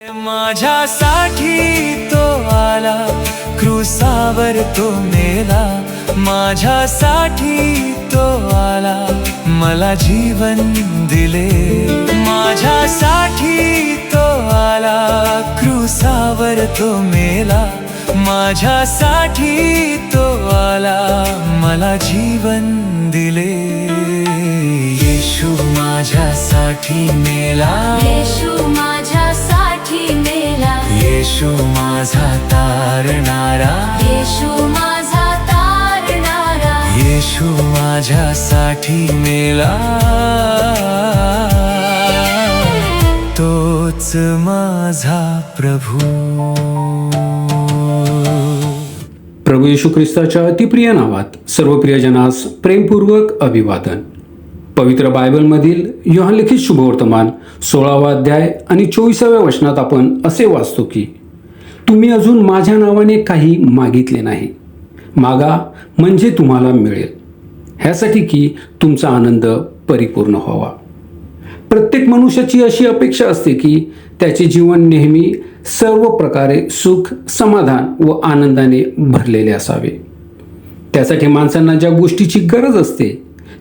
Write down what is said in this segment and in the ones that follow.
माझ्यासाठी तो आला, क्रूसावर तो मेला. माझ्यासाठी तो आला, मला जीवन दिले. माझ्यासाठी तो आला, क्रूसावर तो मेला. माझ्यासाठी तो आला, मला जीवन दिले. येशू माझ्यासाठी मेला, येशू माझ्यासाठी मेला. येशू माझा तारणारा, येशू माझा तारणारा. येशू माझ्यासाठी मेला. तोच माझा प्रभू. प्रभू येशू ख्रिस्ताच्या अतिप्रिय नावात सर्व प्रियजनास प्रेमपूर्वक अभिवादन. पवित्र बायबलमधील योहान लिखित शुभवर्तमान 16वा अध्याय आणि 24व्या वचनात आपण असे वाचतो की, तुम्ही अजून माझ्या नावाने काही मागितले नाही, मागा म्हणजे तुम्हाला मिळेल, ह्यासाठी की तुमचा आनंद परिपूर्ण व्हावा. प्रत्येक मनुष्याची अशी अपेक्षा असते की त्याचे जीवन नेहमी सर्व प्रकारे सुख, समाधान व आनंदाने भरलेले असावे. त्यासाठी माणसांना ज्या गोष्टीची गरज असते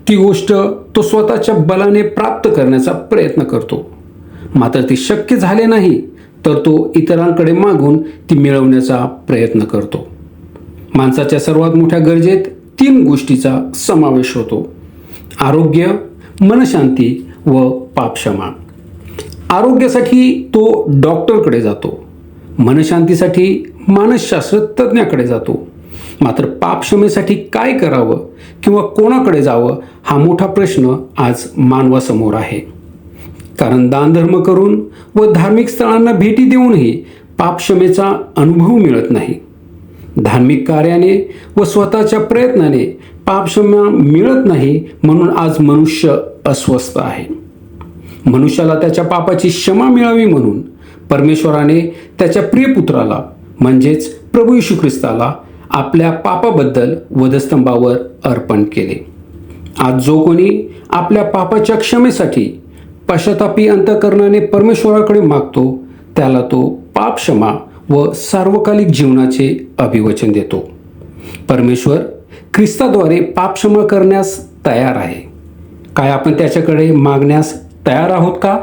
ती गोष्ट तो स्वतःच्या बलाने प्राप्त करण्याचा प्रयत्न करतो. मात्र ती शक्य झाले नाही तर तो इतरांकडे मागून ती मिळवण्याचा प्रयत्न करतो. माणसाच्या सर्वात मोठ्या गरजेत 3 गोष्टीचा समावेश होतो: आरोग्य, मनशांती व पापक्षमा. आरोग्यासाठी तो डॉक्टरकडे जातो, मनशांतीसाठी मानसशास्त्र तज्ज्ञाकडे जातो. मात्र पापक्षमेसाठी काय करावं किंवा कोणाकडे जावं हा मोठा प्रश्न आज मानवासमोर आहे. कारण दानधर्म करून व धार्मिक स्थळांना भेटी देऊनही पापक्षमेचा अनुभव मिळत नाही. धार्मिक कार्याने व स्वतःच्या प्रयत्नाने पापक्षमा मिळत नाही, म्हणून आज मनुष्य अस्वस्थ आहे. मनुष्याला त्याच्या पापाची क्षमा मिळावी म्हणून परमेश्वराने त्याच्या प्रियपुत्राला म्हणजेच प्रभू येशू ख्रिस्ताला आपल्या पापाबद्दल वधस्तंभावर अर्पण केले. आज जो कोणी आपल्या पापाच्या क्षमेसाठी पश्चातापी अंतःकरणाने परमेश्वराकडे मागतो त्याला तो पापक्षमा व सार्वकालिक जीवनाचे अभिवचन देतो. परमेश्वर ख्रिस्ताद्वारे पापक्षमा करण्यास तयार आहे. काय आपण त्याच्याकडे मागण्यास तयार आहोत का?